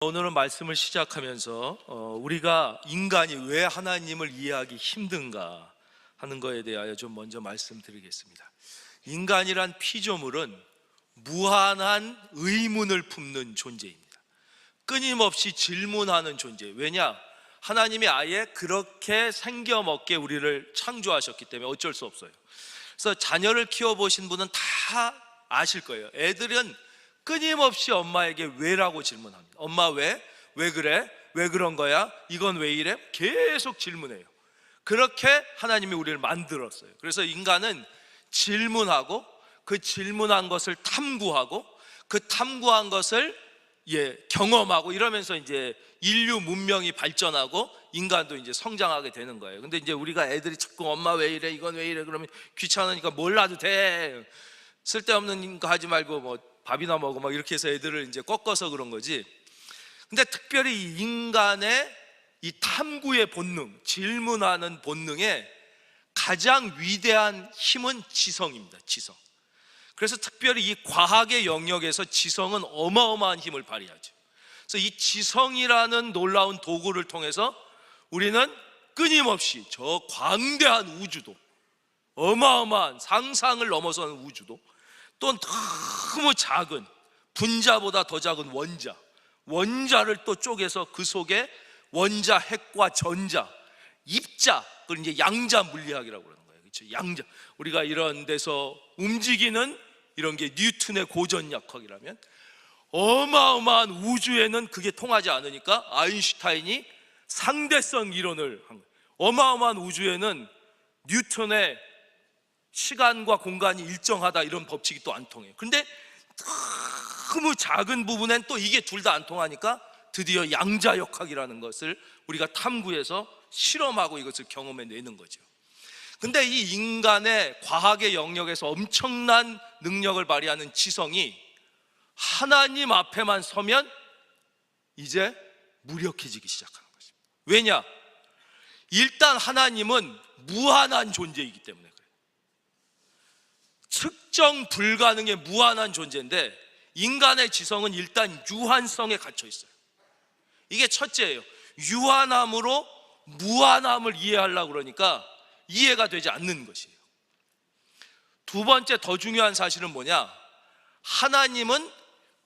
오늘은 말씀을 시작하면서 우리가 인간이 왜 하나님을 이해하기 힘든가 하는 것에 대하여 좀 먼저 말씀드리겠습니다. 인간이란 피조물은 무한한 의문을 품는 존재입니다. 끊임없이 질문하는 존재. 왜냐? 하나님이 아예 그렇게 생겨먹게 우리를 창조하셨기 때문에 어쩔 수 없어요. 그래서 자녀를 키워보신 분은 다 아실 거예요. 애들은 끊임없이 엄마에게 왜라고 질문합니다. 엄마 왜? 왜 그래? 왜 그런 거야? 이건 왜 이래? 계속 질문해요. 그렇게 하나님이 우리를 만들었어요. 그래서 인간은 질문하고 그 질문한 것을 탐구하고 그 탐구한 것을 경험하고 이러면서 이제 인류 문명이 발전하고 인간도 이제 성장하게 되는 거예요. 근데 이제 우리가 애들이 자꾸 엄마 왜 이래? 이건 왜 이래? 그러면 귀찮으니까 몰라도 돼. 쓸데없는 거 하지 말고 뭐 밥이나 먹어 막 이렇게 해서 애들을 이제 꺾어서 그런 거지. 근데 특별히 이 인간의 이 탐구의 본능, 질문하는 본능의 가장 위대한 힘은 지성입니다. 지성. 그래서 특별히 이 과학의 영역에서 지성은 어마어마한 힘을 발휘하죠. 그래서 이 지성이라는 놀라운 도구를 통해서 우리는 끊임없이 저 광대한 우주도, 어마어마한 상상을 넘어서는 우주도, 또 너무 작은 분자보다 더 작은 원자를 또 쪼개서 그 속에 원자, 핵과 전자, 입자, 그걸 이제 양자 물리학이라고 그러는 거예요. 그렇죠? 양자. 우리가 이런 데서 움직이는 이런 게 뉴턴의 고전력학이라면 어마어마한 우주에는 그게 통하지 않으니까 아인슈타인이 상대성 이론을 한 거예요. 어마어마한 우주에는 뉴턴의 시간과 공간이 일정하다 이런 법칙이 또 안 통해요. 근데 너무 작은 부분엔 또 이게 둘 다 안 통하니까 드디어 양자역학이라는 것을 우리가 탐구해서 실험하고 이것을 경험해내는 거죠. 근데 이 인간의 과학의 영역에서 엄청난 능력을 발휘하는 지성이 하나님 앞에만 서면 이제 무력해지기 시작하는 것입니다. 왜냐? 일단 하나님은 무한한 존재이기 때문에 그래요. 측정 불가능의 무한한 존재인데 인간의 지성은 일단 유한성에 갇혀 있어요. 이게 첫째예요. 유한함으로 무한함을 이해하려고 그러니까 이해가 되지 않는 것이에요. 두 번째 더 중요한 사실은 뭐냐? 하나님은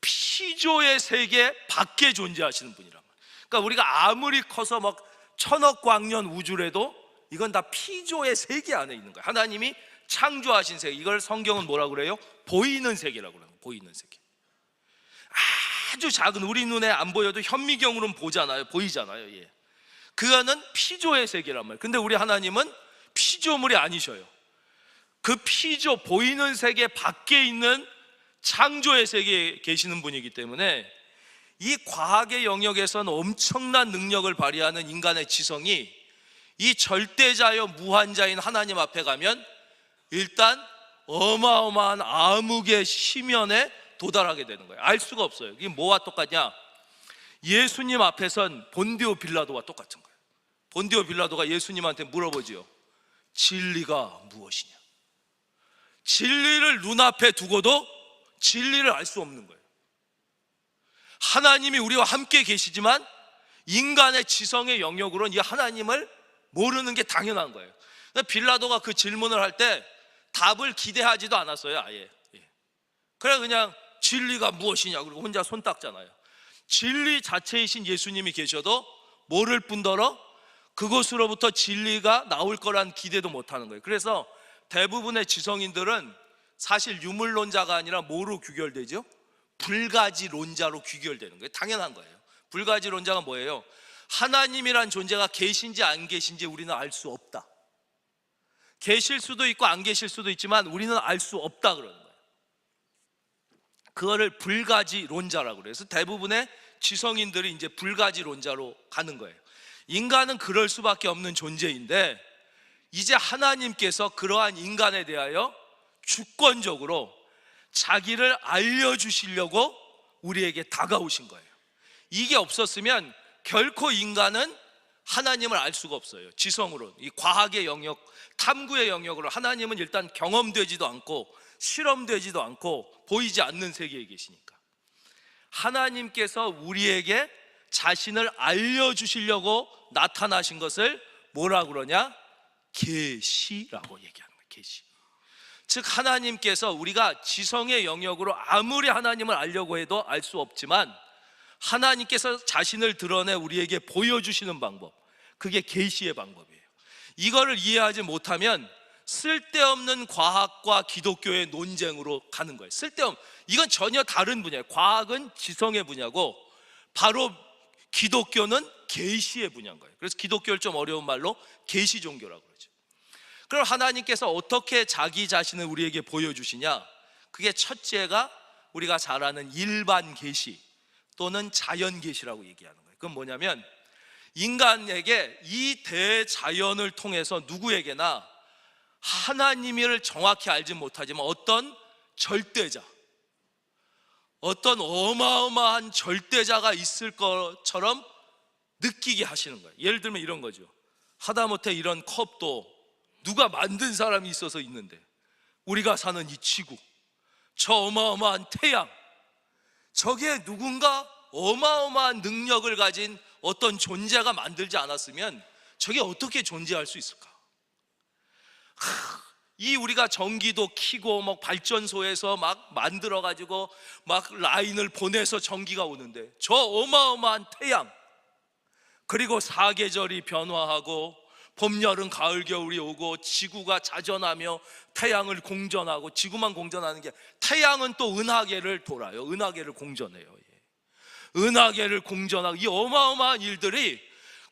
피조의 세계 밖에 존재하시는 분이란 말이에요. 그러니까 우리가 아무리 커서 막 천억 광년 우주래도 이건 다 피조의 세계 안에 있는 거예요. 하나님이 창조하신 세계, 이걸 성경은 뭐라고 그래요? 보이는 세계라고 그래요. 보이는 세계. 아주 작은, 우리 눈에 안 보여도 현미경으로는 보이잖아요. 예. 그거는 피조의 세계란 말이에요. 근데 우리 하나님은 피조물이 아니셔요. 그 피조, 보이는 세계 밖에 있는 창조의 세계에 계시는 분이기 때문에 이 과학의 영역에서는 엄청난 능력을 발휘하는 인간의 지성이 이 절대자여 무한자인 하나님 앞에 가면 일단 어마어마한 암흑의 심연에 도달하게 되는 거예요. 알 수가 없어요. 이게 뭐와 똑같냐? 예수님 앞에선 본디오 빌라도와 똑같은 거예요. 본디오 빌라도가 예수님한테 물어보지요. 진리가 무엇이냐? 진리를 눈앞에 두고도 진리를 알 수 없는 거예요. 하나님이 우리와 함께 계시지만 인간의 지성의 영역으로는 이 하나님을 모르는 게 당연한 거예요. 빌라도가 그 질문을 할 때 답을 기대하지도 않았어요. 아예. 그래 그냥 진리가 무엇이냐 그리고 혼자 손 닦잖아요. 진리 자체이신 예수님이 계셔도 모를 뿐더러 그곳으로부터 진리가 나올 거란 기대도 못하는 거예요. 그래서 대부분의 지성인들은 사실 유물론자가 아니라 뭐로 귀결되죠? 불가지론자로 귀결되는 거예요. 당연한 거예요. 불가지론자가 뭐예요? 하나님이란 존재가 계신지 안 계신지 우리는 알 수 없다. 계실 수도 있고 안 계실 수도 있지만 우리는 알 수 없다 그러는 거예요. 그거를 불가지론자라고 그래요. 그래서 대부분의 지성인들이 이제 불가지론자로 가는 거예요. 인간은 그럴 수밖에 없는 존재인데 이제 하나님께서 그러한 인간에 대하여 주권적으로 자기를 알려주시려고 우리에게 다가오신 거예요. 이게 없었으면 결코 인간은 하나님을 알 수가 없어요. 지성으로, 이 과학의 영역, 탐구의 영역으로 하나님은 일단 경험되지도 않고 실험되지도 않고 보이지 않는 세계에 계시니까 하나님께서 우리에게 자신을 알려주시려고 나타나신 것을 뭐라 그러냐? 계시라고 얘기하는 거예요. 계시. 즉 하나님께서 우리가 지성의 영역으로 아무리 하나님을 알려고 해도 알 수 없지만 하나님께서 자신을 드러내 우리에게 보여주시는 방법, 그게 계시의 방법이에요. 이거를 이해하지 못하면 쓸데없는 과학과 기독교의 논쟁으로 가는 거예요. 쓸데없는, 이건 전혀 다른 분야예요. 과학은 지성의 분야고 바로 기독교는 계시의 분야인 거예요. 그래서 기독교를 좀 어려운 말로 계시 종교라고 그러죠. 그럼 하나님께서 어떻게 자기 자신을 우리에게 보여주시냐? 그게 첫째가 우리가 잘 아는 일반 계시 또는 자연 계시라고 얘기하는 거예요. 그건 뭐냐면 인간에게 이 대자연을 통해서 누구에게나 하나님을 정확히 알지 못하지만 어떤 절대자, 어떤 어마어마한 절대자가 있을 것처럼 느끼게 하시는 거예요. 예를 들면 이런 거죠. 하다못해 이런 컵도 누가 만든 사람이 있어서 있는데, 우리가 사는 이 지구, 저 어마어마한 태양, 저게 누군가 어마어마한 능력을 가진 어떤 존재가 만들지 않았으면 저게 어떻게 존재할 수 있을까? 이 우리가 전기도 켜고 막 발전소에서 막 만들어 가지고 막 라인을 보내서 전기가 오는데 저 어마어마한 태양, 그리고 사계절이 변화하고 봄, 여름, 가을, 겨울이 오고 지구가 자전하며 태양을 공전하고, 지구만 공전하는 게 태양은 또 은하계를 돌아요. 은하계를 공전해요. 은하계를 공전하고, 이 어마어마한 일들이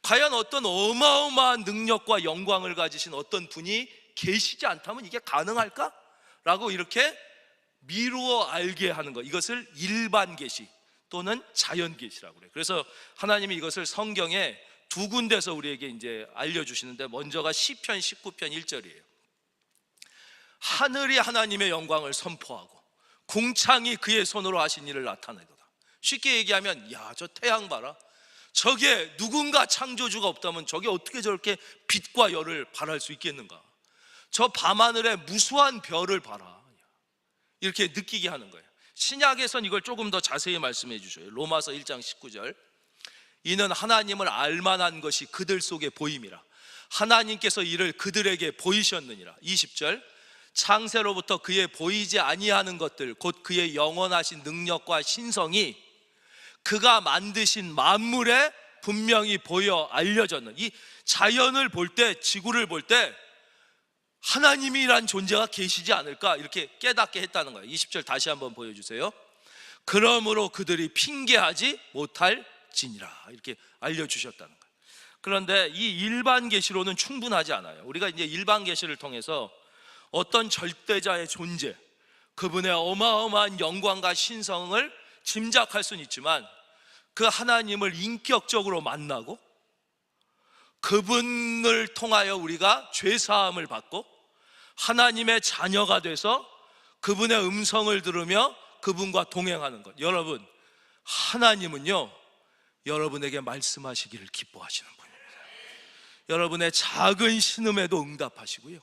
과연 어떤 어마어마한 능력과 영광을 가지신 어떤 분이 계시지 않다면 이게 가능할까? 라고 이렇게 미루어 알게 하는 것, 이것을 일반 계시 또는 자연 계시라고 그래요. 그래서 하나님이 이것을 성경에 두 군데서 우리에게 이제 알려주시는데, 먼저가 시편 19편 1절이에요. 하늘이 하나님의 영광을 선포하고 궁창이 그의 손으로 하신 일을 나타내도다. 쉽게 얘기하면, 야, 저 태양 봐라. 저게 누군가 창조주가 없다면 저게 어떻게 저렇게 빛과 열을 발할 수 있겠는가? 저 밤하늘에 무수한 별을 봐라. 이렇게 느끼게 하는 거예요. 신약에선 이걸 조금 더 자세히 말씀해 주셔요. 로마서 1장 19절. 이는 하나님을 알만한 것이 그들 속에 보임이라. 하나님께서 이를 그들에게 보이셨느니라. 20절. 창세로부터 그의 보이지 아니하는 것들, 곧 그의 영원하신 능력과 신성이 그가 만드신 만물에 분명히 보여 알려졌는, 이 자연을 볼 때, 지구를 볼 때 하나님이란 존재가 계시지 않을까, 이렇게 깨닫게 했다는 거예요. 20절 다시 한번 보여주세요. 그러므로 그들이 핑계하지 못할지니라, 이렇게 알려주셨다는 거예요. 그런데 이 일반 계시로는 충분하지 않아요. 우리가 이제 일반 계시를 통해서 어떤 절대자의 존재, 그분의 어마어마한 영광과 신성을 짐작할 수는 있지만, 그 하나님을 인격적으로 만나고 그분을 통하여 우리가 죄사함을 받고 하나님의 자녀가 돼서 그분의 음성을 들으며 그분과 동행하는 것. 여러분, 하나님은요, 여러분에게 말씀하시기를 기뻐하시는 분입니다. 여러분의 작은 신음에도 응답하시고요,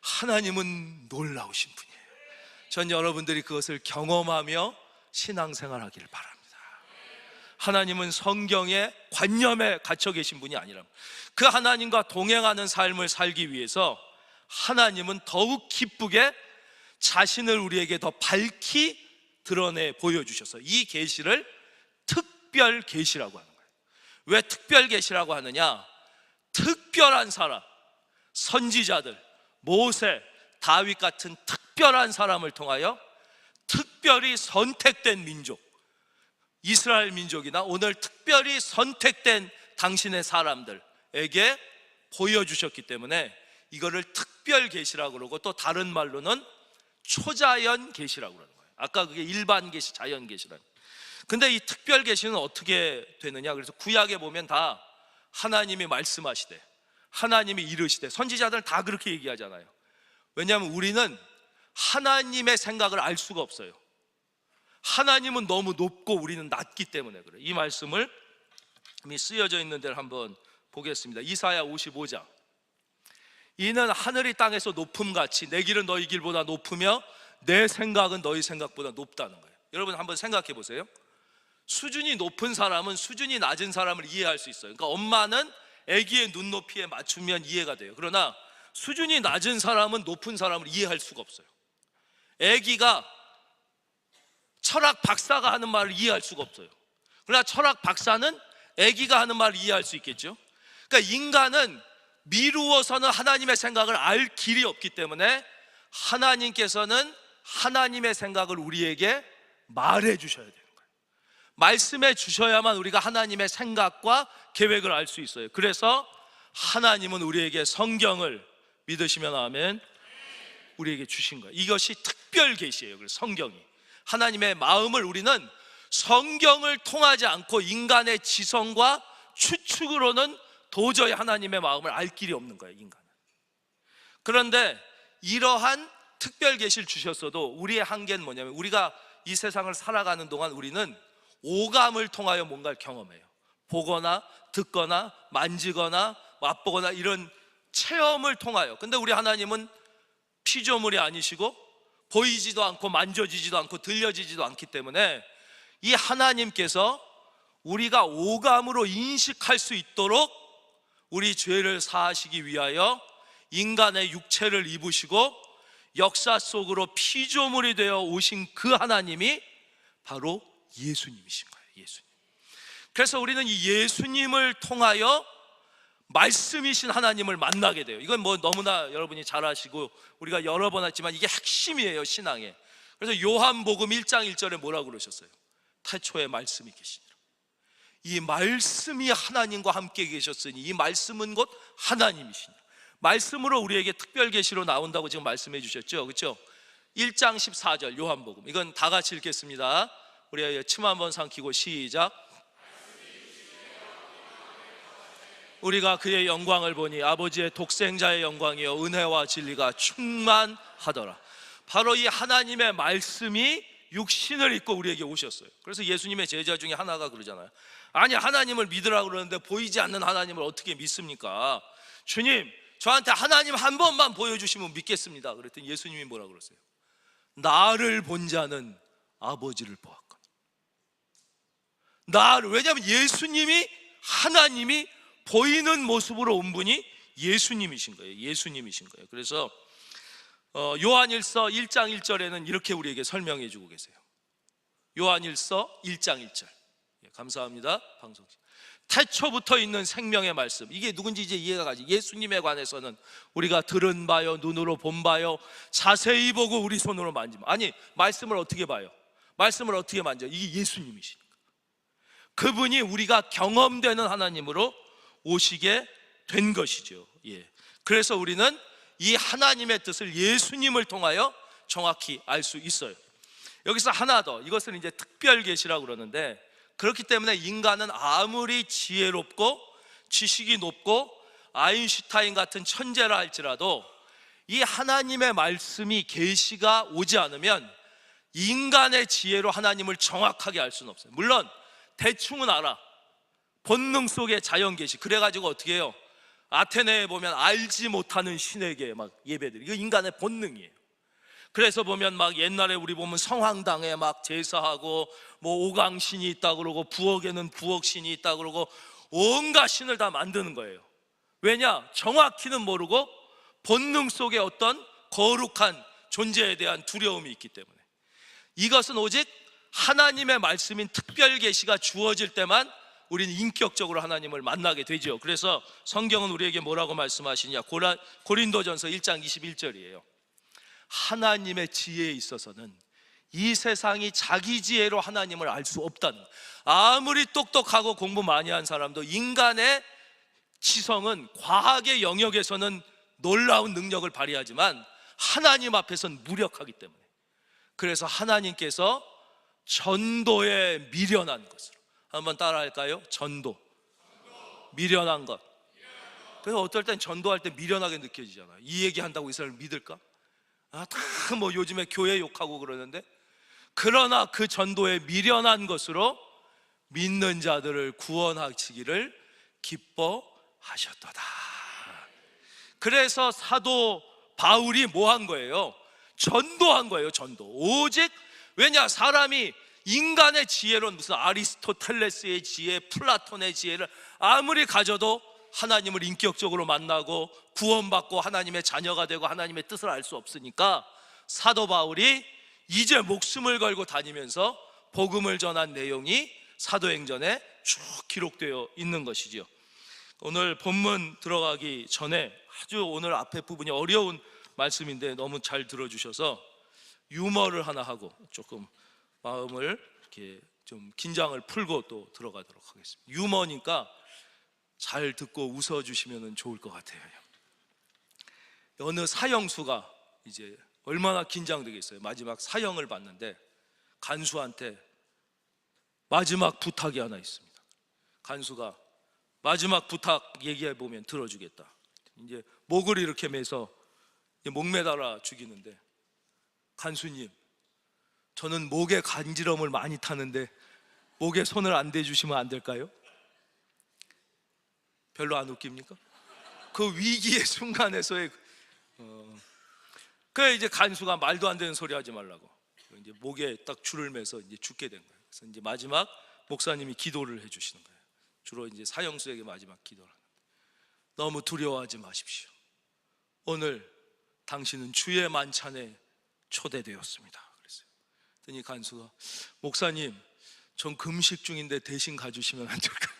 하나님은 놀라우신 분이에요. 전 여러분들이 그것을 경험하며 신앙생활하기를 바랍니다. 하나님은 성경의 관념에 갇혀 계신 분이 아니라, 그 하나님과 동행하는 삶을 살기 위해서 하나님은 더욱 기쁘게 자신을 우리에게 더 밝히 드러내 보여주셔서 이 계시를 특별 계시라고 하는 거예요. 왜 특별 계시라고 하느냐? 특별한 사람, 선지자들, 모세, 다윗 같은 특별한 사람을 통하여 특별히 선택된 민족, 이스라엘 민족이나 오늘 특별히 선택된 당신의 사람들에게 보여주셨기 때문에 이거를 특별 계시라고 그러고, 또 다른 말로는 초자연 계시라고 그러는 거예요. 아까 그게 일반 계시, 자연 계시라는. 근데 이 특별 계시는 어떻게 되느냐? 그래서 구약에 보면 다 하나님이 말씀하시되, 하나님이 이르시되, 선지자들은 다 그렇게 얘기하잖아요. 왜냐하면 우리는 하나님의 생각을 알 수가 없어요. 하나님은 너무 높고 우리는 낮기 때문에 그래요. 이 말씀을 이미 쓰여져 있는 데를 한번 보겠습니다. 이사야 55장. 이는 하늘이 땅에서 높음같이 내 길은 너희 길보다 높으며 내 생각은 너희 생각보다 높다는 거예요. 여러분 한번 생각해 보세요. 수준이 높은 사람은 수준이 낮은 사람을 이해할 수 있어요. 그러니까 엄마는 아기의 눈높이에 맞추면 이해가 돼요. 그러나 수준이 낮은 사람은 높은 사람을 이해할 수가 없어요. 아기가 철학 박사가 하는 말을 이해할 수가 없어요. 그러나 철학 박사는 아기가 하는 말을 이해할 수 있겠죠. 그러니까 인간은 미루어서는 하나님의 생각을 알 길이 없기 때문에 하나님께서는 하나님의 생각을 우리에게 말해 주셔야 돼요. 말씀해 주셔야만 우리가 하나님의 생각과 계획을 알 수 있어요. 그래서 하나님은 우리에게 성경을, 믿으시면 아멘, 우리에게 주신 거예요. 이것이 특별 계시예요. 그래서 성경이 하나님의 마음을 우리는 성경을 통하지 않고 인간의 지성과 추측으로는 도저히 하나님의 마음을 알 길이 없는 거예요, 인간은. 그런데 이러한 특별 계시를 주셨어도 우리의 한계는 뭐냐면, 우리가 이 세상을 살아가는 동안 우리는 오감을 통하여 뭔가를 경험해요. 보거나 듣거나 만지거나 맛보거나 이런 체험을 통하여. 근데 우리 하나님은 피조물이 아니시고 보이지도 않고 만져지지도 않고 들려지지도 않기 때문에 이 하나님께서 우리가 오감으로 인식할 수 있도록 우리 죄를 사하시기 위하여 인간의 육체를 입으시고 역사 속으로 피조물이 되어 오신 그 하나님이 바로 예수님이신 거예요. 예수님. 그래서 우리는 이 예수님을 통하여 말씀이신 하나님을 만나게 돼요. 이건 뭐 너무나 여러분이 잘 아시고 우리가 여러 번 했지만 이게 핵심이에요, 신앙에. 그래서 요한복음 1장 1절에 뭐라고 그러셨어요? 태초에 말씀이 계시니라. 이 말씀이 하나님과 함께 계셨으니 이 말씀은 곧 하나님이시니라. 말씀으로 우리에게 특별 계시로 나온다고 지금 말씀해 주셨죠, 그렇죠? 1장 14절 요한복음, 이건 다 같이 읽겠습니다. 우리 침 한번 삼키고 시작. 우리가 그의 영광을 보니 아버지의 독생자의 영광이요 은혜와 진리가 충만하더라. 바로 이 하나님의 말씀이 육신을 입고 우리에게 오셨어요. 그래서 예수님의 제자 중에 하나가 그러잖아요. 아니, 하나님을 믿으라고 그러는데 보이지 않는 하나님을 어떻게 믿습니까? 주님, 저한테 하나님 한 번만 보여주시면 믿겠습니다. 그랬더니 예수님이 뭐라 그러세요? 나를 본 자는 아버지를 보았거든. 나를, 왜냐하면 예수님이, 하나님이 보이는 모습으로 온 분이 예수님이신 거예요. 예수님이신 거예요. 그래서 요한일서 1장 1절에는 이렇게 우리에게 설명해 주고 계세요. 요한일서 1장 1절. 감사합니다. 방송. 태초부터 있는 생명의 말씀, 이게 누군지 이제 이해가 가지. 예수님에 관해서는 우리가 들은 바요, 눈으로 본 바요, 자세히 보고 우리 손으로 만지면, 아니, 말씀을 어떻게 봐요? 말씀을 어떻게 만져요? 이게 예수님이시니까. 그분이 우리가 경험되는 하나님으로 오시게 된 것이죠. 예. 그래서 우리는 이 하나님의 뜻을 예수님을 통하여 정확히 알 수 있어요. 여기서 하나 더, 이것은 이제 특별 계시라고 그러는데, 그렇기 때문에 인간은 아무리 지혜롭고 지식이 높고 아인슈타인 같은 천재라 할지라도 이 하나님의 말씀이 계시가 오지 않으면 인간의 지혜로 하나님을 정확하게 알 수는 없어요. 물론 대충은 알아. 본능 속의 자연 계시. 그래가지고 어떻게 해요? 아테네에 보면 알지 못하는 신에게 막 예배드리. 이거 인간의 본능이에요. 그래서 보면 막 옛날에 우리 보면 성황당에 막 제사하고 뭐 오강신이 있다 그러고 부엌에는 부엌신이 있다 그러고 온갖 신을 다 만드는 거예요. 왜냐? 정확히는 모르고 본능 속에 어떤 거룩한 존재에 대한 두려움이 있기 때문에. 이것은 오직 하나님의 말씀인 특별 계시가 주어질 때만 우리는 인격적으로 하나님을 만나게 되죠. 그래서 성경은 우리에게 뭐라고 말씀하시냐? 고린도전서 1장 21절이에요. 하나님의 지혜에 있어서는 이 세상이 자기 지혜로 하나님을 알 수 없다는, 아무리 똑똑하고 공부 많이 한 사람도 인간의 지성은 과학의 영역에서는 놀라운 능력을 발휘하지만 하나님 앞에서는 무력하기 때문에, 그래서 하나님께서 전도에 미련한 것으로, 한번 따라 할까요? 전도, 미련한 것. 그래서 어떨 땐 전도할 때 미련하게 느껴지잖아요. 이 얘기한다고 이 사람을 믿을까? 다 뭐 요즘에 교회 욕하고 그러는데, 그러나 그 전도에 미련한 것으로 믿는 자들을 구원하시기를 기뻐하셨도다. 그래서 사도 바울이 뭐 한 거예요? 전도한 거예요. 전도. 오직, 왜냐? 사람이 인간의 지혜론, 무슨 아리스토텔레스의 지혜, 플라톤의 지혜를 아무리 가져도 하나님을 인격적으로 만나고 구원받고 하나님의 자녀가 되고 하나님의 뜻을 알 수 없으니까 사도 바울이 이제 목숨을 걸고 다니면서 복음을 전한 내용이 사도행전에 쭉 기록되어 있는 것이지요. 오늘 본문 들어가기 전에 아주 오늘 앞에 부분이 어려운 말씀인데 너무 잘 들어주셔서 유머를 하나 하고 조금 마음을 이렇게 좀 긴장을 풀고 또 들어가도록 하겠습니다. 유머니까 잘 듣고 웃어주시면 좋을 것 같아요. 어느 사형수가 이제 얼마나 긴장되겠어요. 마지막 사형을 받는데 간수한테 마지막 부탁이 하나 있습니다. 간수가 마지막 부탁 얘기해 보면 들어주겠다. 이제 목을 이렇게 매서 목 매달아 죽이는데, 간수님, 저는 목에 간지럼을 많이 타는데 목에 손을 안 대주시면 안 될까요? 별로 안 웃깁니까? 그 위기의 순간에서의 그래 이제 간수가 말도 안 되는 소리 하지 말라고 이제 목에 딱 줄을 매서 이제 죽게 된 거예요. 그래서 이제 마지막 목사님이 기도를 해주시는 거예요. 주로 이제 사형수에게 마지막 기도를 하는데, 너무 두려워하지 마십시오. 오늘 당신은 주의 만찬에 초대되었습니다. 그랬어요. 그랬더니 간수가, 목사님, 전 금식 중인데 대신 가주시면 안 될까요?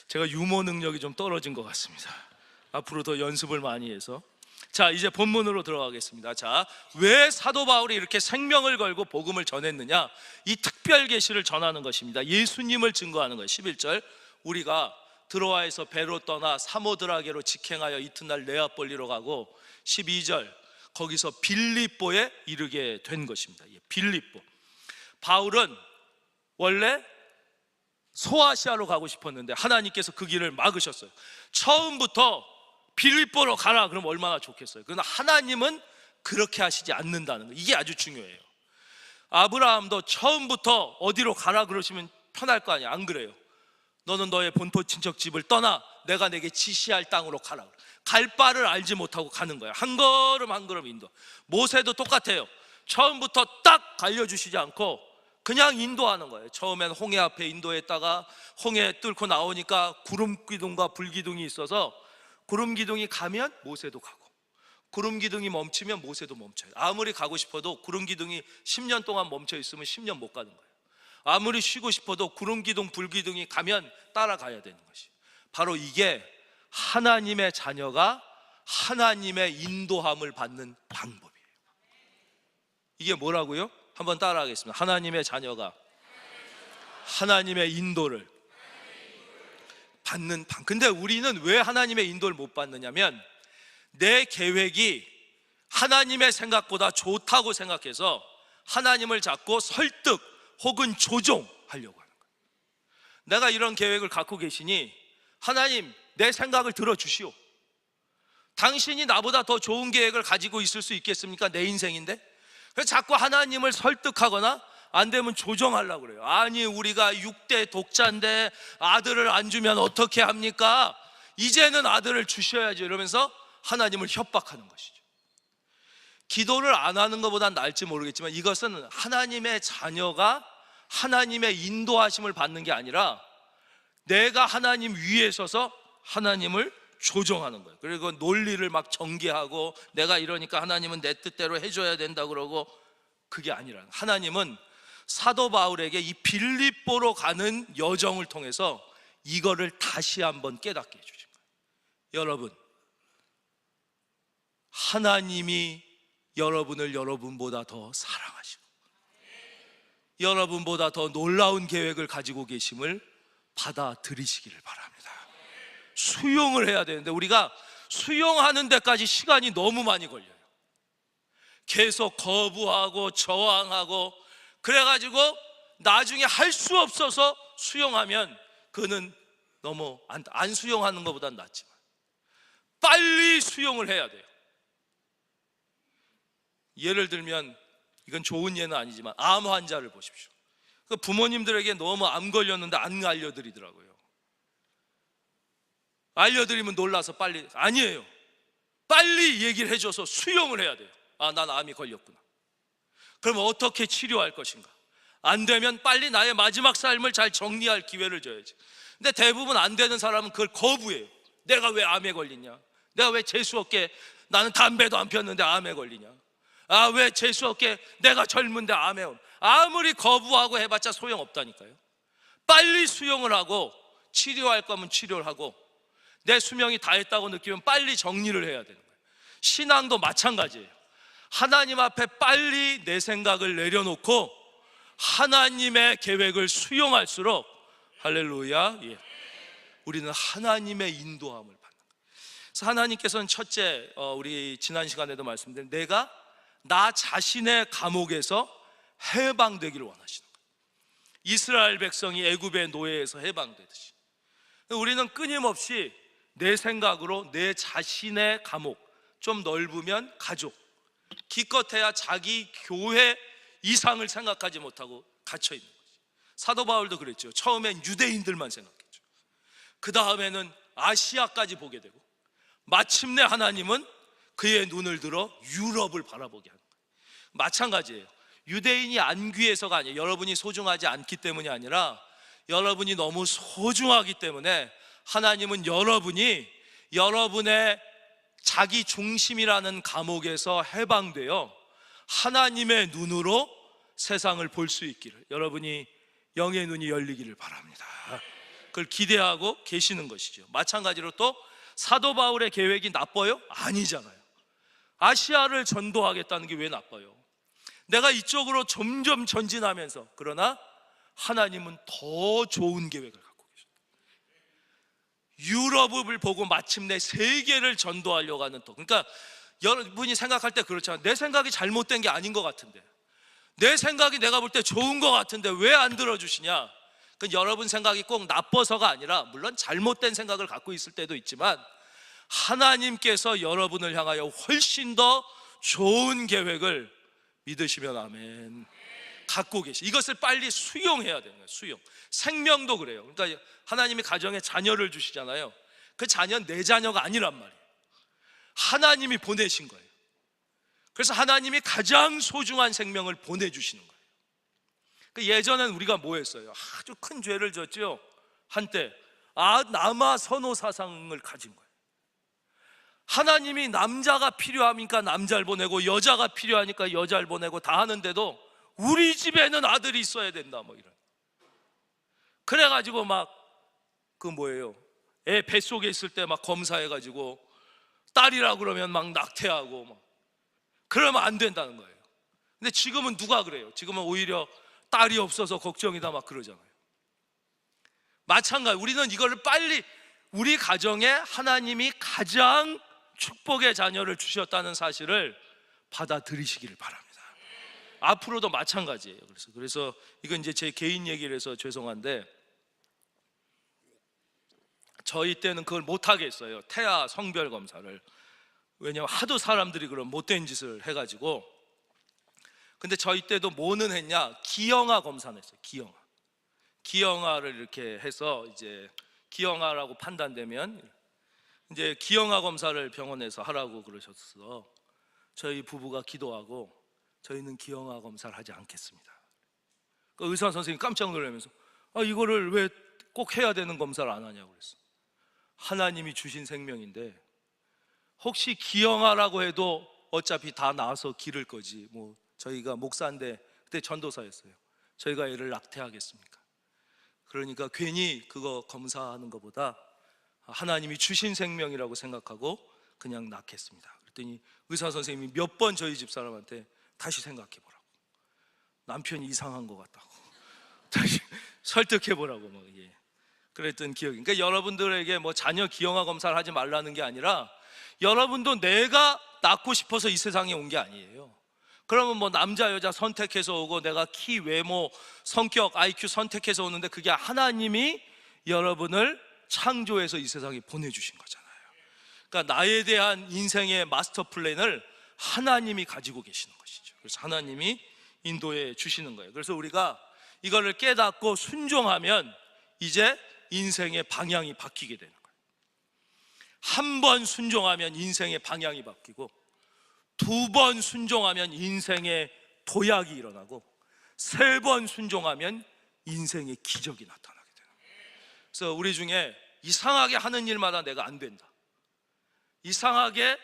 제가 유머 능력이 좀 떨어진 것 같습니다. 앞으로 더 연습을 많이 해서. 자, 이제 본문으로 들어가겠습니다. 자, 왜 사도 바울이 이렇게 생명을 걸고 복음을 전했느냐? 이 특별 계시를 전하는 것입니다. 예수님을 증거하는 거예요. 11절, 우리가 드로아에서 배로 떠나 사모드라게로 직행하여 이튿날 네아폴리로 가고, 12절, 거기서 빌립보에 이르게 된 것입니다. 빌립보. 바울은 원래 소아시아로 가고 싶었는데 하나님께서 그 길을 막으셨어요. 처음부터 빌립보로 가라 그러면 얼마나 좋겠어요. 그러나 하나님은 그렇게 하시지 않는다는 거, 이게 아주 중요해요. 아브라함도 처음부터 어디로 가라 그러시면 편할 거 아니야. 안 그래요. 너는 너의 본토 친척 집을 떠나 내가 내게 지시할 땅으로 가라. 갈 바를 알지 못하고 가는 거야. 한 걸음 한 걸음 인도. 모세도 똑같아요. 처음부터 딱 알려주시지 않고 그냥 인도하는 거예요. 처음엔 홍해 앞에 인도했다가 홍해 뚫고 나오니까 구름 기둥과 불 기둥이 있어서 구름 기둥이 가면 모세도 가고, 구름 기둥이 멈추면 모세도 멈춰요. 아무리 가고 싶어도 구름 기둥이 10년 동안 멈춰 있으면 10년 못 가는 거예요. 아무리 쉬고 싶어도 구름 기둥, 불 기둥이 가면 따라가야 되는 것이, 바로 이게 하나님의 자녀가 하나님의 인도함을 받는 방법이에요. 이게 뭐라고요? 한번 따라하겠습니다. 하나님의 자녀가 하나님의 인도를 받는 방. 근데 우리는 왜 하나님의 인도를 못 받느냐면, 내 계획이 하나님의 생각보다 좋다고 생각해서 하나님을 자꾸 설득 혹은 조종하려고 하는 거예요. 내가 이런 계획을 갖고 계시니 하나님, 내 생각을 들어주시오. 당신이 나보다 더 좋은 계획을 가지고 있을 수 있겠습니까? 내 인생인데. 그래서 자꾸 하나님을 설득하거나 안 되면 조정하려고 그래요. 아니, 우리가 6대 독자인데 아들을 안 주면 어떻게 합니까? 이제는 아들을 주셔야죠. 이러면서 하나님을 협박하는 것이죠. 기도를 안 하는 것보단 나을지 모르겠지만, 이것은 하나님의 자녀가 하나님의 인도하심을 받는 게 아니라 내가 하나님 위에 서서 하나님을 조정하는 거예요. 그리고 논리를 막 전개하고 내가 이러니까 하나님은 내 뜻대로 해줘야 된다 그러고, 그게 아니라 하나님은 사도 바울에게 이 빌립보로 가는 여정을 통해서 이거를 다시 한번 깨닫게 해주신 거예요. 여러분, 하나님이 여러분을 여러분보다 더 사랑하시고 여러분보다 더 놀라운 계획을 가지고 계심을 받아들이시기를 바랍니다. 수용을 해야 되는데 우리가 수용하는 데까지 시간이 너무 많이 걸려요. 계속 거부하고 저항하고 그래가지고 나중에 할 수 없어서 수용하면 그는 너무 안 수용하는 것보단 낫지만 빨리 수용을 해야 돼요. 예를 들면, 이건 좋은 예는 아니지만 암 환자를 보십시오. 그 부모님들에게 너무 암 걸렸는데 안 알려드리더라고요. 알려드리면 놀라서 빨리, 아니에요. 빨리 얘기를 해줘서 수용을 해야 돼요. 아, 난 암이 걸렸구나. 그럼 어떻게 치료할 것인가? 안 되면 빨리 나의 마지막 삶을 잘 정리할 기회를 줘야지. 근데 대부분 안 되는 사람은 그걸 거부해요. 내가 왜 암에 걸리냐? 내가 왜 재수없게, 나는 담배도 안 폈는데 암에 걸리냐? 왜 재수없게 내가 젊은데 암에 걸리냐? 아무리 거부하고 해봤자 소용없다니까요. 빨리 수용을 하고, 치료할 거면 치료를 하고, 내 수명이 다 했다고 느끼면 빨리 정리를 해야 되는 거예요. 신앙도 마찬가지예요. 하나님 앞에 빨리 내 생각을 내려놓고 하나님의 계획을 수용할수록, 할렐루야, 예, 우리는 하나님의 인도함을 받는 거예요. 그래서 하나님께서는 첫째, 우리 지난 시간에도 말씀드린, 내가 나 자신의 감옥에서 해방되기를 원하시는 거예요. 이스라엘 백성이 애굽의 노예에서 해방되듯이 우리는 끊임없이 내 생각으로 내 자신의 감옥, 좀 넓으면 가족, 기껏해야 자기 교회 이상을 생각하지 못하고 갇혀 있는 거죠. 사도 바울도 그랬죠. 처음엔 유대인들만 생각했죠. 그 다음에는 아시아까지 보게 되고, 마침내 하나님은 그의 눈을 들어 유럽을 바라보게 하는 거예요. 마찬가지예요. 유대인이 안 귀해서가 아니에요. 여러분이 소중하지 않기 때문이 아니라 여러분이 너무 소중하기 때문에 하나님은 여러분이 여러분의 자기 중심이라는 감옥에서 해방되어 하나님의 눈으로 세상을 볼 수 있기를, 여러분이 영의 눈이 열리기를 바랍니다. 그걸 기대하고 계시는 것이죠. 마찬가지로 또 사도 바울의 계획이 나빠요? 아니잖아요. 아시아를 전도하겠다는 게 왜 나빠요? 내가 이쪽으로 점점 전진하면서, 그러나 하나님은 더 좋은 계획을 갖고 계십니다. 유럽을 보고 마침내 세계를 전도하려고 하는 또, 그러니까 여러분이 생각할 때 그렇잖아요. 내 생각이 잘못된 게 아닌 것 같은데, 내 생각이 내가 볼 때 좋은 것 같은데 왜 안 들어주시냐? 그 여러분 생각이 꼭 나빠서가 아니라, 물론 잘못된 생각을 갖고 있을 때도 있지만 하나님께서 여러분을 향하여 훨씬 더 좋은 계획을 믿으시면 아멘, 갖고 계시, 이것을 빨리 수용해야 되는 거예요. 수용. 생명도 그래요. 그러니까 하나님이 가정에 자녀를 주시잖아요. 그 자녀 내 자녀가 아니란 말이에요. 하나님이 보내신 거예요. 그래서 하나님이 가장 소중한 생명을 보내주시는 거예요. 예전엔 우리가 뭐 했어요? 아주 큰 죄를 졌죠. 한때 남아 선호 사상을 가진 거예요. 하나님이 남자가 필요하니까 남자를 보내고 여자가 필요하니까 여자를 보내고 다 하는데도 우리 집에는 아들이 있어야 된다, 뭐 이런. 그래가지고 막 그 뭐예요, 애 뱃속에 있을 때 막 검사해가지고 딸이라 그러면 막 낙태하고 막 그러면 안 된다는 거예요. 근데 지금은 누가 그래요? 지금은 오히려 딸이 없어서 걱정이다 막 그러잖아요. 마찬가지, 우리는 이거를 빨리, 우리 가정에 하나님이 가장 축복의 자녀를 주셨다는 사실을 받아들이시기를 바랍니다. 앞으로도 마찬가지예요. 그래서 이건 이제 제 개인 얘기를 해서 죄송한데, 저희 때는 그걸 못하게 했어요. 태아 성별 검사를. 왜냐하면 하도 사람들이 그런 못된 짓을 해가지고. 근데 저희 때도 뭐는 했냐, 기형아 검사는 했어요. 기형아를 이렇게 해서, 이제 기형아라고 판단되면 이제 기형아 검사를 병원에서 하라고 그러셨어. 저희 부부가 기도하고 저희는 기형아 검사를 하지 않겠습니다. 그 의사 선생님이 깜짝 놀라면서 이거를 왜 꼭 해야 되는 검사를 안 하냐고 그랬어. 하나님이 주신 생명인데 혹시 기형아라고 해도 어차피 다 나와서 기를 거지, 뭐 저희가 목사인데 그때 전도사였어요. 저희가 애를 낙태하겠습니까? 그러니까 괜히 그거 검사하는 것보다 하나님이 주신 생명이라고 생각하고 그냥 낳겠습니다. 그랬더니 의사 선생님이 몇 번 저희 집 사람한테 다시 생각해보라고, 남편이 이상한 것 같다고 다시 설득해보라고 막, 예, 그랬던 기억이. 그러니까 여러분들에게 뭐 자녀 기형아 검사를 하지 말라는 게 아니라, 여러분도 내가 낳고 싶어서 이 세상에 온 게 아니에요. 그러면 뭐 남자 여자 선택해서 오고, 내가 키, 외모, 성격, IQ 선택해서 오는데 그게 하나님이 여러분을 창조해서 이 세상에 보내주신 거잖아요. 그러니까 나에 대한 인생의 마스터 플랜을 하나님이 가지고 계시는 것이죠. 그래서 하나님이 인도해 주시는 거예요. 그래서 우리가 이거를 깨닫고 순종하면 이제 인생의 방향이 바뀌게 되는 거예요. 한 번 순종하면 인생의 방향이 바뀌고, 두 번 순종하면 인생의 도약이 일어나고 3번 순종하면 인생의 기적이 나타나게 되는 거예요. 그래서 우리 중에 이상하게 하는 일마다 내가 안 된다, 이상하게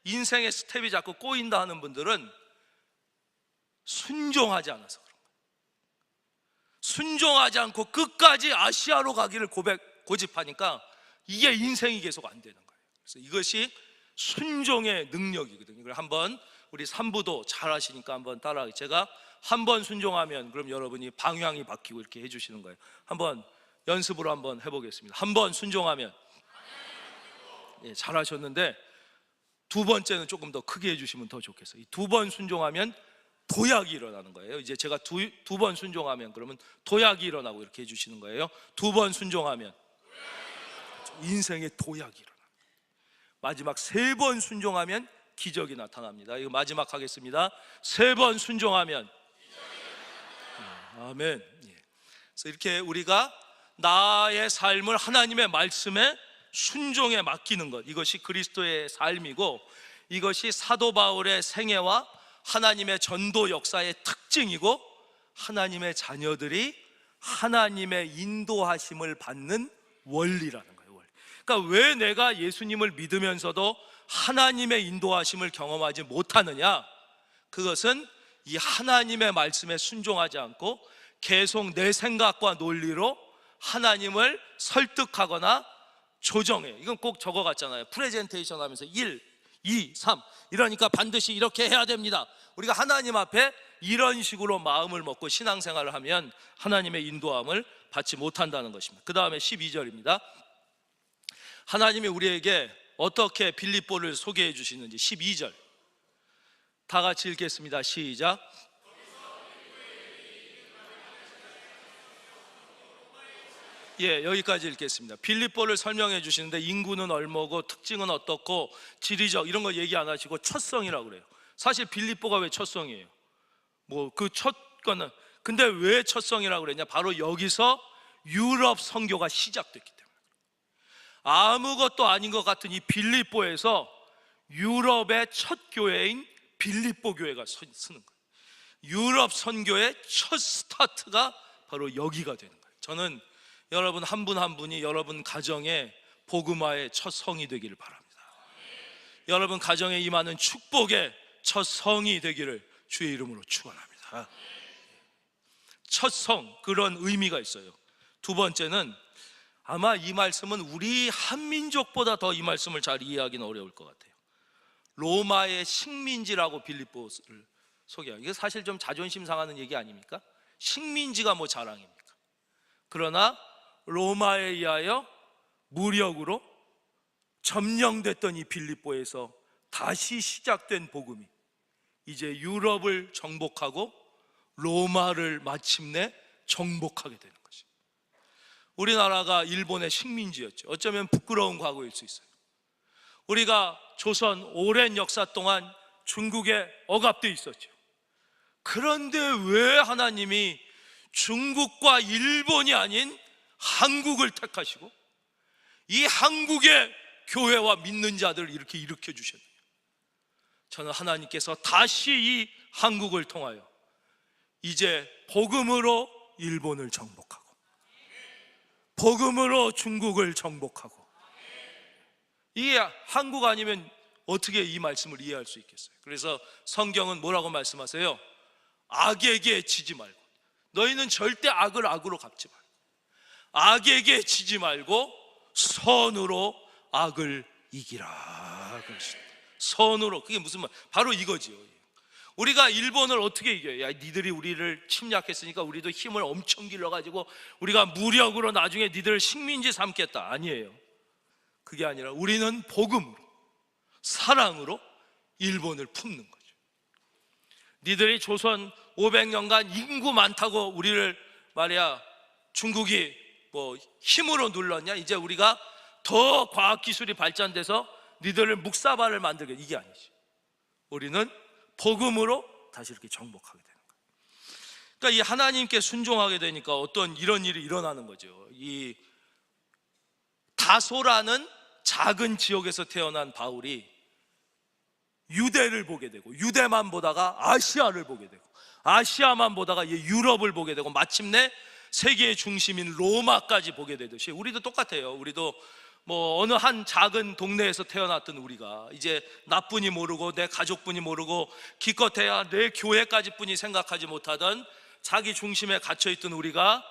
인생의 스텝이 자꾸 꼬인다 하는 분들은 순종하지 않아서 그런 거예요. 순종하지 않고 끝까지 아시아로 가기를 고집하니까 이게 인생이 계속 안 되는 거예요. 그래서 이것이 순종의 능력이거든요. 그럼 한번 우리 3부도 잘 하시니까 한번 따라하기. 제가 한 번 순종하면 그럼 여러분이 방향이 바뀌고 이렇게 해주시는 거예요. 한번 연습으로 한번 해보겠습니다. 한 번 순종하면, 예, 잘 하셨는데 2번째는 조금 더 크게 해주시면 더 좋겠어요. 2번 순종하면 도약이 일어나는 거예요. 이제 제가 두 번 순종하면 그러면 도약이 일어나고 이렇게 해주시는 거예요. 2번 순종하면 인생의 도약이 일어납니다. 마지막 3번 순종하면 기적이 나타납니다. 이거 마지막 하겠습니다. 3번 순종하면, 아멘. 그래서 이렇게 우리가 나의 삶을 하나님의 말씀에 순종에 맡기는 것, 이것이 그리스도의 삶이고 이것이 사도 바울의 생애와 하나님의 전도 역사의 특징이고 하나님의 자녀들이 하나님의 인도하심을 받는 원리라는 거예요. 원리. 그러니까 왜 내가 예수님을 믿으면서도 하나님의 인도하심을 경험하지 못하느냐? 그것은 이 하나님의 말씀에 순종하지 않고 계속 내 생각과 논리로 하나님을 설득하거나 조정해. 이건 꼭 저거 같잖아요. 프레젠테이션 하면서 1, 2, 3 이러니까 반드시 이렇게 해야 됩니다. 우리가 하나님 앞에 이런 식으로 마음을 먹고 신앙생활을 하면 하나님의 인도함을 받지 못한다는 것입니다. 그 다음에 12절입니다. 하나님이 우리에게 어떻게 빌립보를 소개해 주시는지 12절 다 같이 읽겠습니다. 시작. 예, 여기까지 읽겠습니다. 빌립보를 설명해 주시는데 인구는 얼마고 특징은 어떻고 지리적 이런 거 얘기 안 하시고 첫성이라고 그래요. 사실 빌립보가 왜 첫성이에요? 뭐 그 첫 거는, 근데 왜 첫성이라고 그랬냐? 바로 여기서 유럽 선교가 시작됐기 때문에. 아무것도 아닌 것 같은 이 빌립보에서 유럽의 첫 교회인 빌립보 교회가 쓰는 거예요. 유럽 선교의 첫 스타트가 바로 여기가 되는 거예요. 저는 여러분 한 분 한 분이 여러분 가정의 복음화의 첫 성이 되기를 바랍니다. 여러분 가정에 임하는 축복의 첫 성이 되기를 주의 이름으로 축원합니다. 첫 성, 그런 의미가 있어요. 2번째는 아마 이 말씀은 우리 한민족보다 더 이 말씀을 잘 이해하기는 어려울 것 같아요. 로마의 식민지라고 빌립보를 소개해요. 이게 사실 좀 자존심 상하는 얘기 아닙니까? 식민지가 뭐 자랑입니까? 그러나 로마에 의하여 무력으로 점령됐던 이 빌립보에서 다시 시작된 복음이 이제 유럽을 정복하고 로마를 마침내 정복하게 되는 것이. 우리나라가 일본의 식민지였죠. 어쩌면 부끄러운 과거일 수 있어요. 우리가 조선 오랜 역사 동안 중국에 억압되어 있었죠. 그런데 왜 하나님이 중국과 일본이 아닌 한국을 택하시고 이 한국의 교회와 믿는 자들을 이렇게 일으켜 주셨네요. 저는 하나님께서 다시 이 한국을 통하여 이제 복음으로 일본을 정복하고 복음으로 중국을 정복하고, 이게 한국 아니면 어떻게 이 말씀을 이해할 수 있겠어요? 그래서 성경은 뭐라고 말씀하세요? 악에게 지지 말고, 너희는 절대 악을 악으로 갚지 말고 악에게 지지 말고 선으로 악을 이기라. 선으로. 그게 무슨 말? 바로 이거지요. 우리가 일본을 어떻게 이겨요? 야, 니들이 우리를 침략했으니까 우리도 힘을 엄청 길러가지고 우리가 무력으로 나중에 니들을 식민지 삼겠다. 아니에요. 그게 아니라 우리는 복음으로, 사랑으로 일본을 품는 거죠. 니들이 조선 500년간 인구 많다고 우리를 말이야 중국이 뭐 힘으로 눌렀냐? 이제 우리가 더 과학기술이 발전돼서 니들을 묵사발을 만들게, 이게 아니지. 우리는 복음으로 다시 이렇게 정복하게 되는 거예요. 그러니까 이 하나님께 순종하게 되니까 어떤 이런 일이 일어나는 거죠. 이 다소라는 작은 지역에서 태어난 바울이 유대를 보게 되고, 유대만 보다가 아시아를 보게 되고, 아시아만 보다가 유럽을 보게 되고, 마침내 세계의 중심인 로마까지 보게 되듯이 우리도 똑같아요. 우리도 뭐 어느 한 작은 동네에서 태어났던 우리가 이제 나뿐이 모르고 내 가족뿐이 모르고 기껏해야 내 교회까지뿐이 생각하지 못하던 자기 중심에 갇혀있던 우리가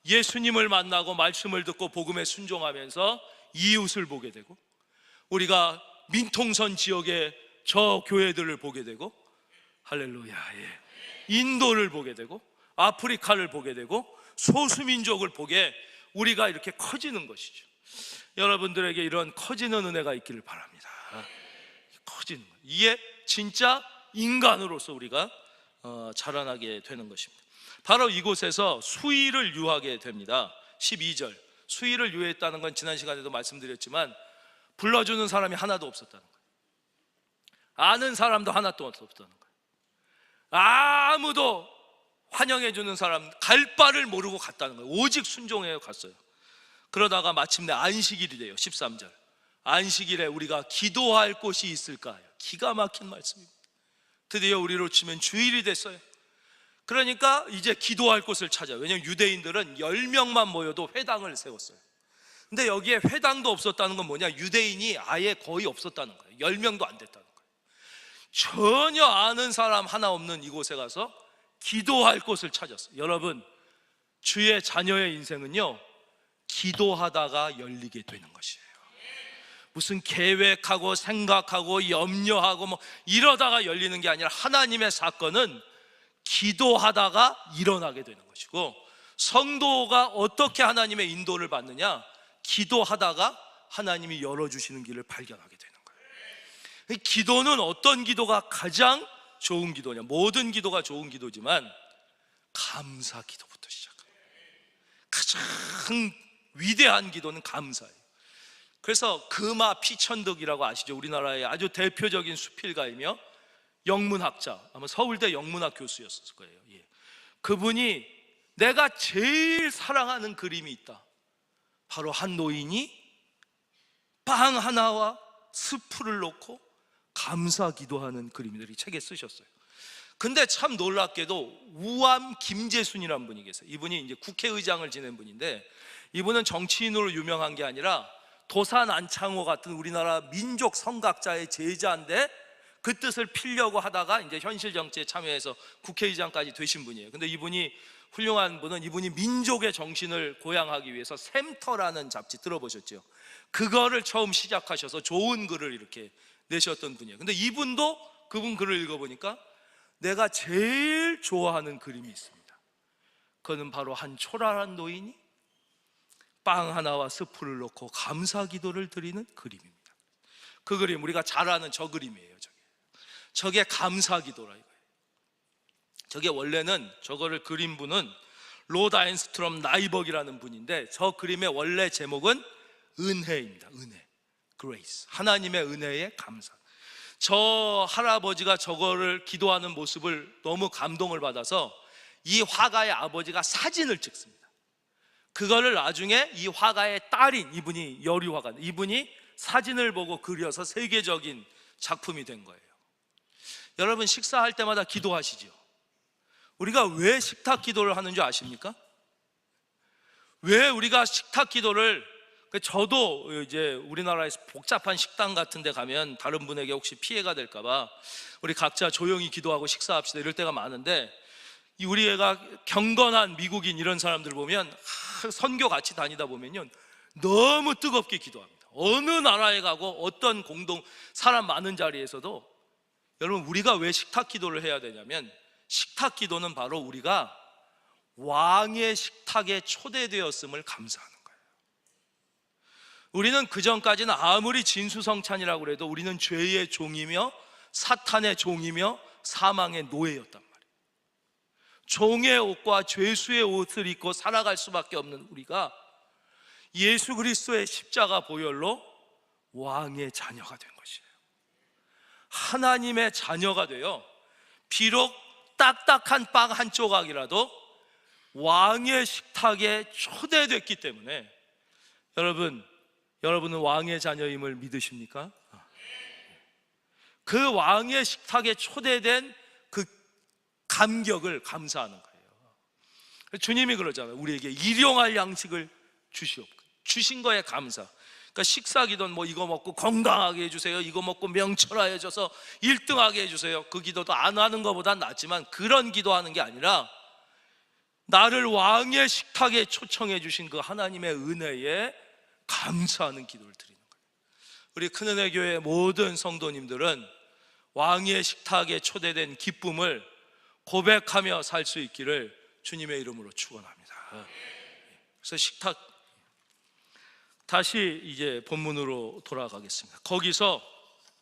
예수님을 만나고 말씀을 듣고 복음에 순종하면서 이웃을 보게 되고, 우리가 민통선 지역의 저 교회들을 보게 되고, 할렐루야, 인도를 보게 되고 아프리카를 보게 되고 소수민족을 보게 우리가 이렇게 커지는 것이죠. 여러분들에게 이런 커지는 은혜가 있기를 바랍니다. 커지는 것, 이게 진짜 인간으로서 우리가 자라나게 되는 것입니다. 바로 이곳에서 수위를 유하게 됩니다. 12절, 수위를 유했다는 건 지난 시간에도 말씀드렸지만 불러주는 사람이 하나도 없었다는 거예요. 아는 사람도 하나도 없었다는 거예요. 아무도 환영해주는 사람, 갈 바를 모르고 갔다는 거예요. 오직 순종해 갔어요. 그러다가 마침내 안식일이 돼요. 13절, 안식일에 우리가 기도할 곳이 있을까요? 기가 막힌 말씀입니다. 드디어 우리로 치면 주일이 됐어요. 그러니까 이제 기도할 곳을 찾아요. 왜냐하면 유대인들은 10명만 모여도 회당을 세웠어요. 근데 여기에 회당도 없었다는 건 뭐냐? 유대인이 아예 거의 없었다는 거예요. 10명도 안 됐다는 거예요. 전혀 아는 사람 하나 없는 이곳에 가서 기도할 곳을 찾았어요. 여러분, 주의 자녀의 인생은요, 기도하다가 열리게 되는 것이에요. 무슨 계획하고 생각하고 염려하고 뭐 이러다가 열리는 게 아니라 하나님의 사건은 기도하다가 일어나게 되는 것이고, 성도가 어떻게 하나님의 인도를 받느냐? 기도하다가 하나님이 열어주시는 길을 발견하게 되는 거예요. 기도는 어떤 기도가 가장 좋은 기도냐? 모든 기도가 좋은 기도지만 감사 기도부터 시작해요. 가장 위대한 기도는 감사예요. 그래서 금화 피천득이라고 아시죠? 우리나라의 아주 대표적인 수필가이며 영문학자, 아마 서울대 영문학 교수였을 거예요. 그분이 내가 제일 사랑하는 그림이 있다. 바로 한 노인이 빵 하나와 스프를 놓고 감사 기도하는 그림들이 책에 쓰셨어요. 근데 참 놀랍게도 우암 김재순이라는 분이 계세요. 이분이 이제 국회의장을 지낸 분인데, 이분은 정치인으로 유명한 게 아니라 도산 안창호 같은 우리나라 민족 성각자의 제자인데 그 뜻을 필려고 하다가 이제 현실 정치에 참여해서 국회의장까지 되신 분이에요. 근데 이분이 훌륭한 분은, 이분이 민족의 정신을 고양하기 위해서 샘터라는 잡지 들어보셨죠? 그거를 처음 시작하셔서 좋은 글을 이렇게 내셨던 분이에요. 근데 이분도 그분 글을 읽어보니까 내가 제일 좋아하는 그림이 있습니다. 그거는 바로 한 초라한 노인이 빵 하나와 스프를 놓고 감사 기도를 드리는 그림입니다. 그 그림, 우리가 잘 아는 저 그림이에요. 저게 감사 기도라 이거예요. 저게 원래는, 저거를 그린 분은 로다인스트롬 나이벅이라는 분인데, 저 그림의 원래 제목은 은혜입니다. 은혜, grace, 하나님의 은혜에 감사. 저 할아버지가 저거를 기도하는 모습을 너무 감동을 받아서 이 화가의 아버지가 사진을 찍습니다. 그거를 나중에 이 화가의 딸인 이분이, 여류 화가, 이분이 사진을 보고 그려서 세계적인 작품이 된 거예요. 여러분, 식사할 때마다 기도하시죠? 우리가 왜 식탁 기도를 하는 줄 아십니까? 왜 우리가 식탁 기도를, 저도 이제 우리나라에서 복잡한 식당 같은 데 가면 다른 분에게 혹시 피해가 될까봐 우리 각자 조용히 기도하고 식사합시다 이럴 때가 많은데, 우리 애가 경건한 미국인 이런 사람들 보면 선교 같이 다니다 보면요, 너무 뜨겁게 기도합니다. 어느 나라에 가고 어떤 사람 많은 자리에서도. 여러분, 우리가 왜 식탁 기도를 해야 되냐면, 식탁 기도는 바로 우리가 왕의 식탁에 초대되었음을 감사하는 거예요. 우리는 그전까지는 아무리 진수성찬이라고 해도 우리는 죄의 종이며 사탄의 종이며 사망의 노예였단 말이에요. 종의 옷과 죄수의 옷을 입고 살아갈 수밖에 없는 우리가 예수 그리스도의 십자가 보혈로 왕의 자녀가 된 것이에요. 하나님의 자녀가 되어 비록 딱딱한 빵 한 조각이라도 왕의 식탁에 초대됐기 때문에, 여러분은 왕의 자녀임을 믿으십니까? 그 왕의 식탁에 초대된 그 감격을 감사하는 거예요. 주님이 그러잖아요. 우리에게 일용할 양식을 주시옵고, 주신 거에 감사. 그러니까 식사기도는 뭐 이거 먹고 건강하게 해주세요, 이거 먹고 명철하여져서 1등하게 해주세요, 그 기도도 안 하는 것보단 낫지만 그런 기도하는 게 아니라 나를 왕의 식탁에 초청해 주신 그 하나님의 은혜에 감사하는 기도를 드리는 거예요. 우리 큰은혜 교회 모든 성도님들은 왕의 식탁에 초대된 기쁨을 고백하며 살 수 있기를 주님의 이름으로 축원합니다. 그래서 식탁, 다시 이제 본문으로 돌아가겠습니다. 거기서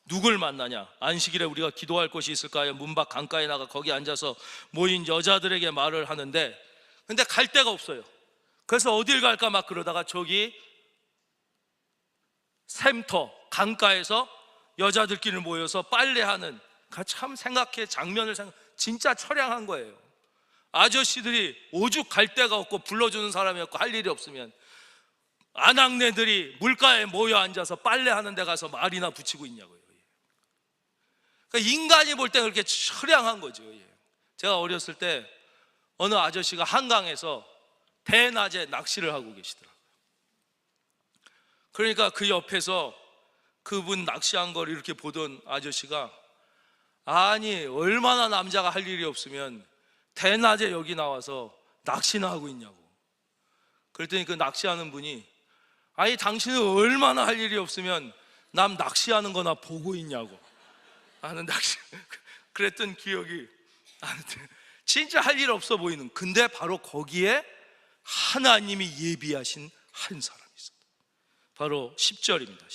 누굴 만나냐? 안식일에 우리가 기도할 곳이 있을까요? 문 밖 강가에 나가 거기 앉아서 모인 여자들에게 말을 하는데, 근데 갈 데가 없어요. 그래서 어딜 갈까 막 그러다가 저기 샘터 강가에서 여자들끼리 모여서 빨래하는, 참 장면을 진짜 처량한 거예요. 아저씨들이 오죽 갈 데가 없고 불러주는 사람이 없고 할 일이 없으면 아낙네들이 물가에 모여 앉아서 빨래하는 데 가서 말이나 붙이고 있냐고요. 그러니까 인간이 볼 때 그렇게 처량한 거죠. 제가 어렸을 때 어느 아저씨가 한강에서 대낮에 낚시를 하고 계시더라고요. 그러니까 그 옆에서 그분 낚시한 걸 이렇게 보던 아저씨가, 아니 얼마나 남자가 할 일이 없으면 대낮에 여기 나와서 낚시나 하고 있냐고. 그랬더니 그 낚시하는 분이, 아니 당신은 얼마나 할 일이 없으면 남 낚시하는 거나 보고 있냐고 하는 그랬던 기억이 나는데, 진짜 할 일 없어 보이는, 근데 바로 거기에 하나님이 예비하신 한 사람이 있었다. 바로 10절입니다.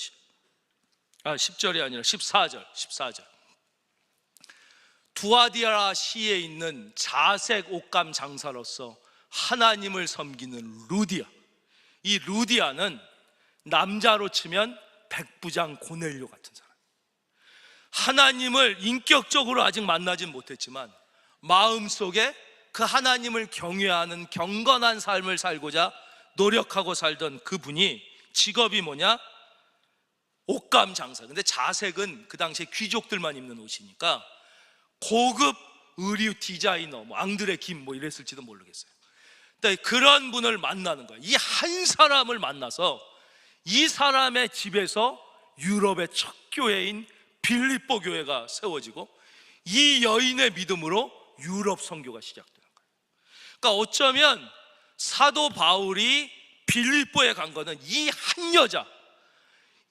10절이 아니라 14절. 두아디라 시에 있는 자색 옷감 장사로서 하나님을 섬기는 루디아. 이 루디아는 남자로 치면 백부장 고넬료 같은 사람. 하나님을 인격적으로 아직 만나진 못했지만 마음속에 그 하나님을 경외하는 경건한 삶을 살고자 노력하고 살던 그분이 직업이 뭐냐? 옷감 장사. 근데 자색은 그 당시에 귀족들만 입는 옷이니까 고급 의류 디자이너, 뭐 앙드레 김 뭐 이랬을지도 모르겠어요. 그런 분을 만나는 거예요. 이 한 사람을 만나서 이 사람의 집에서 유럽의 첫 교회인 빌립보 교회가 세워지고 이 여인의 믿음으로 유럽 선교가 시작되는 거예요. 그러니까 어쩌면 사도 바울이 빌립보에 간 거는 이 한 여자,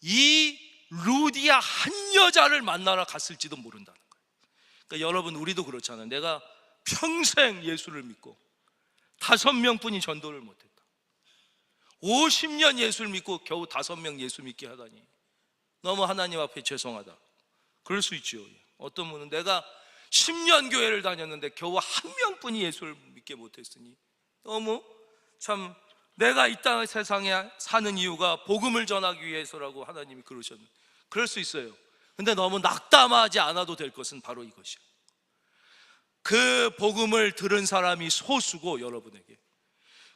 이 루디아 한 여자를 만나러 갔을지도 모른다는 거예요. 그러니까 여러분, 우리도 그렇잖아요. 내가 평생 예수를 믿고 5명뿐이 전도를 못했다. 50년 예수를 믿고 겨우 5명 예수 믿게 하다니 너무 하나님 앞에 죄송하다. 그럴 수 있죠. 어떤 분은 내가 10년 교회를 다녔는데 겨우 1명뿐이 예수를 믿게 못했으니 너무 참 내가 이 땅의 세상에 사는 이유가 복음을 전하기 위해서라고 하나님이 그러셨는데, 그럴 수 있어요. 근데 너무 낙담하지 않아도 될 것은 바로 이것이에요. 그 복음을 들은 사람이 소수고, 여러분에게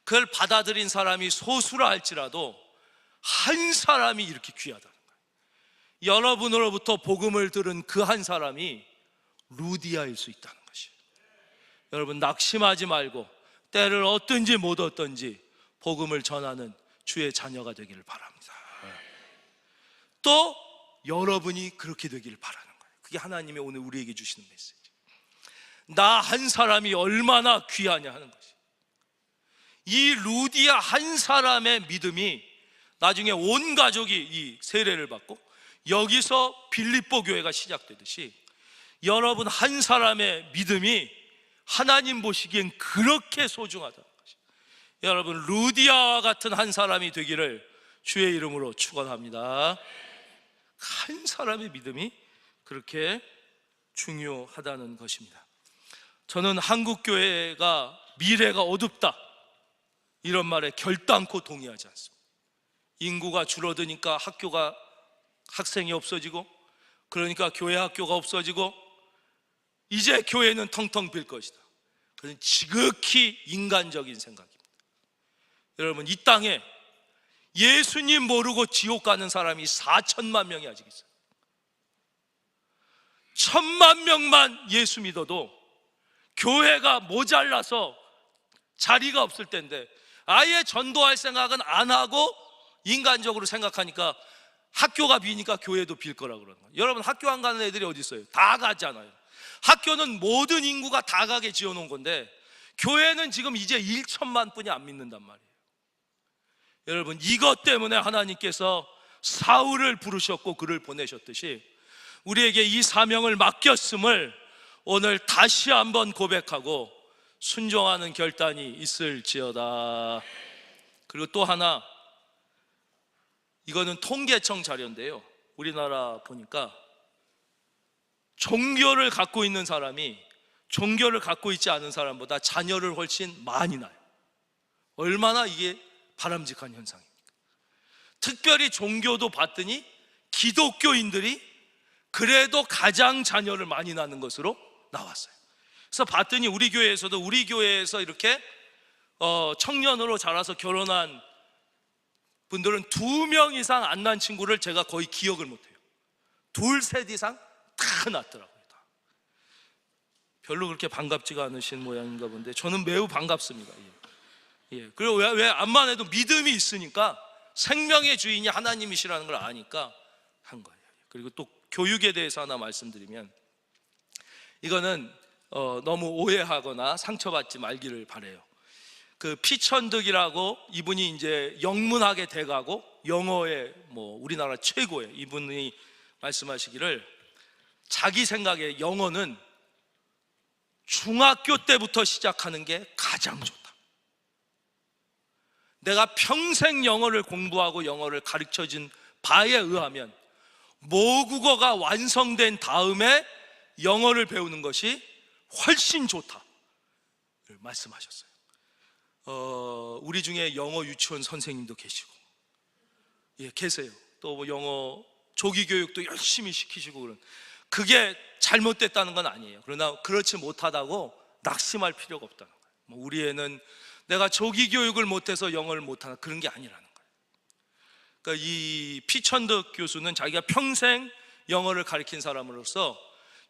그걸 받아들인 사람이 소수라 할지라도 한 사람이 이렇게 귀하다는 거예요. 여러분으로부터 복음을 들은 그 한 사람이 루디아일 수 있다는 것이에요. 여러분, 낙심하지 말고 때를 얻든지 못 얻든지 복음을 전하는 주의 자녀가 되기를 바랍니다. 또 여러분이 그렇게 되기를 바라는 거예요. 그게 하나님의 오늘 우리에게 주시는 메시지. 나 한 사람이 얼마나 귀하냐 하는 것이. 이 루디아 한 사람의 믿음이 나중에 온 가족이 이 세례를 받고 여기서 빌립보 교회가 시작되듯이 여러분 한 사람의 믿음이 하나님 보시기엔 그렇게 소중하다는 것이. 여러분, 루디아와 같은 한 사람이 되기를 주의 이름으로 축원합니다. 한 사람의 믿음이 그렇게 중요하다는 것입니다. 저는 한국 교회가 미래가 어둡다 이런 말에 결단코 동의하지 않습니다. 인구가 줄어드니까 학생이 없어지고, 그러니까 교회 학교가 없어지고 이제 교회는 텅텅 빌 것이다. 그건 지극히 인간적인 생각입니다. 여러분, 이 땅에 예수님 모르고 지옥 가는 사람이 4천만 명이 아직 있어요. 1,000만 명만 예수 믿어도 교회가 모자라서 자리가 없을 텐데 아예 전도할 생각은 안 하고 인간적으로 생각하니까 학교가 비니까 교회도 빌 거라 그러는 거예요. 여러분, 학교 안 가는 애들이 어디 있어요? 다 가잖아요. 학교는 모든 인구가 다 가게 지어놓은 건데 교회는 지금 이제 1천만 분이 안 믿는단 말이에요. 여러분, 이것 때문에 하나님께서 사울을 부르셨고 그를 보내셨듯이 우리에게 이 사명을 맡겼음을 오늘 다시 한번 고백하고 순종하는 결단이 있을지어다. 그리고 또 하나, 이거는 통계청 자료인데요, 우리나라 보니까 종교를 갖고 있는 사람이 종교를 갖고 있지 않은 사람보다 자녀를 훨씬 많이 낳아요. 얼마나 이게 바람직한 현상입니까? 특별히 종교도 봤더니 기독교인들이 그래도 가장 자녀를 많이 낳는 것으로 나왔어요. 그래서 봤더니 우리 교회에서 이렇게 청년으로 자라서 결혼한 분들은 2명 이상 안 낳은 친구를 제가 거의 기억을 못해요. 2, 3 이상 다 낳더라고요. 다. 별로 그렇게 반갑지가 않으신 모양인가 본데 저는 매우 반갑습니다. 예. 그리고 왜 암만 해도 믿음이 있으니까 생명의 주인이 하나님이시라는 걸 아니까 한 거예요. 그리고 또 교육에 대해서 하나 말씀드리면, 이거는 너무 오해하거나 상처받지 말기를 바래요. 그 피천득이라고, 이분이 이제 영문학에 대가고 영어에 우리나라 최고의 이분이 말씀하시기를, 자기 생각에 영어는 중학교 때부터 시작하는 게 가장 좋다. 내가 평생 영어를 공부하고 영어를 가르쳐진 바에 의하면 모국어가 완성된 다음에 영어를 배우는 것이 훨씬 좋다 말씀하셨어요. 우리 중에 영어 유치원 선생님도 계시고, 계세요. 또 영어 조기 교육도 열심히 시키시고 그런, 그게 잘못됐다는 건 아니에요. 그러나 그렇지 못하다고 낙심할 필요가 없다는 거예요. 우리 애는 내가 조기 교육을 못해서 영어를 못하나, 그런 게 아니라는 거예요. 그러니까 이 피천득 교수는 자기가 평생 영어를 가르친 사람으로서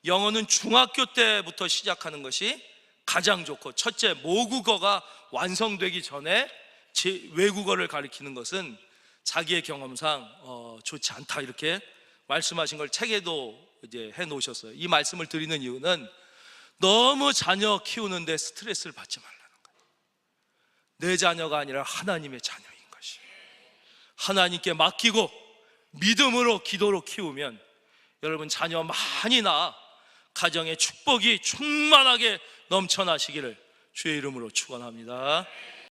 영어는 중학교 때부터 시작하는 것이 가장 좋고, 첫째, 모국어가 완성되기 전에 외국어를 가르치는 것은 자기의 경험상 좋지 않다, 이렇게 말씀하신 걸 책에도 이제 해 놓으셨어요. 이 말씀을 드리는 이유는 너무 자녀 키우는데 스트레스를 받지 말라는 거예요. 내 자녀가 아니라 하나님의 자녀인 것이, 하나님께 맡기고 믿음으로 기도로 키우면 여러분 자녀 많이 낳아 가정의 축복이 충만하게 넘쳐나시기를 주의 이름으로 축원합니다.